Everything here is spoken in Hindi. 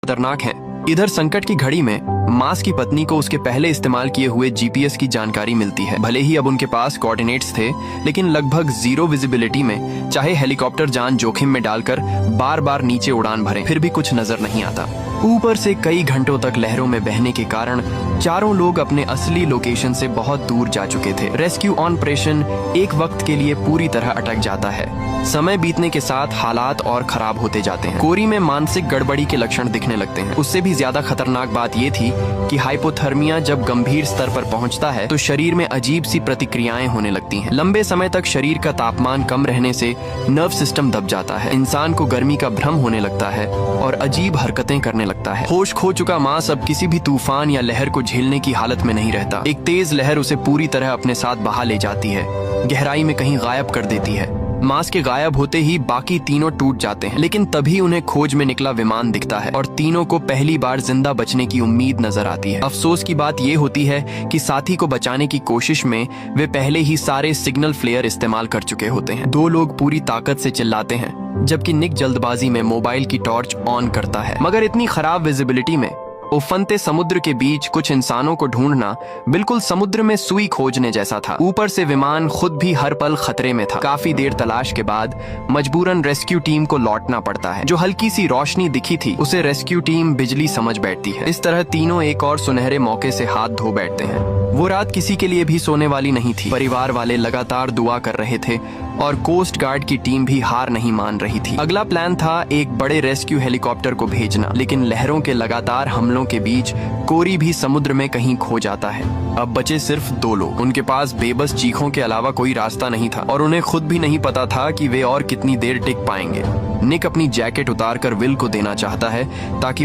खतरनाक हैं। इधर संकट की घड़ी में मास की पत्नी को उसके पहले इस्तेमाल किए हुए जीपीएस की जानकारी मिलती है। भले ही अब उनके पास कोऑर्डिनेट्स थे, लेकिन लगभग जीरो विजिबिलिटी में चाहे हेलीकॉप्टर जान जोखिम में डालकर बार बार नीचे उड़ान भरे, फिर भी कुछ नजर नहीं आता। ऊपर से कई घंटों तक लहरों में बहने के कारण चारों लोग अपने असली लोकेशन से बहुत दूर जा चुके थे। रेस्क्यू ऑपरेशन एक वक्त के लिए पूरी तरह अटक जाता है। समय बीतने के साथ हालात और खराब होते जाते हैं। कोरी में मानसिक गड़बड़ी के लक्षण दिखने लगते हैं। उससे भी ज्यादा खतरनाक बात यह थी कि हाइपोथर्मिया जब गंभीर स्तर पर पहुंचता है तो शरीर में अजीब सी प्रतिक्रियाएं होने लगती हैं। लंबे समय तक शरीर का तापमान कम रहने से नर्व सिस्टम दब जाता है, इंसान को गर्मी का भ्रम होने लगता है और अजीब हरकतें करने लगता है। होश खो चुका मास अब किसी भी तूफान या लहर को झेलने की हालत में नहीं रहता। एक तेज लहर उसे पूरी तरह अपने साथ बहा ले जाती है, गहराई में कहीं गायब कर देती है। मास के गायब होते ही बाकी तीनों टूट जाते हैं, लेकिन तभी उन्हें खोज में निकला विमान दिखता है और तीनों को पहली बार जिंदा बचने की उम्मीद नजर आती है। अफसोस की बात ये होती है कि साथी को बचाने की कोशिश में वे पहले ही सारे सिग्नल फ्लेयर इस्तेमाल कर चुके होते हैं। दो लोग पूरी ताकत से चिल्लाते हैं, जबकि निक जल्दबाजी में मोबाइल की टॉर्च ऑन करता है। मगर इतनी खराब विजिबिलिटी में उफनते समुद्र के बीच कुछ इंसानों को ढूंढना बिल्कुल समुद्र में सुई खोजने जैसा था। ऊपर से विमान खुद भी हर पल खतरे में था। काफी देर तलाश के बाद मजबूरन रेस्क्यू टीम को लौटना पड़ता है। जो हल्की सी रोशनी दिखी थी उसे रेस्क्यू टीम बिजली समझ बैठती है। इस तरह तीनों एक और सुनहरे मौके से हाथ धो बैठते हैं। वो रात किसी के लिए भी सोने वाली नहीं थी। परिवार वाले लगातार दुआ कर रहे थे और कोस्ट गार्ड की टीम भी हार नहीं मान रही थी। अगला प्लान था एक बड़े रेस्क्यू हेलीकॉप्टर को भेजना, लेकिन लहरों के लगातार हमलों के बीच कोरी भी समुद्र में कहीं खो जाता है। अब बचे सिर्फ दो लोग। उनके पास बेबस चीखों के अलावा कोई रास्ता नहीं था और उन्हें खुद भी नहीं पता था कि वे और कितनी देर टिक पाएंगे। निक अपनी जैकेट उतारकर विल को देना चाहता है ताकि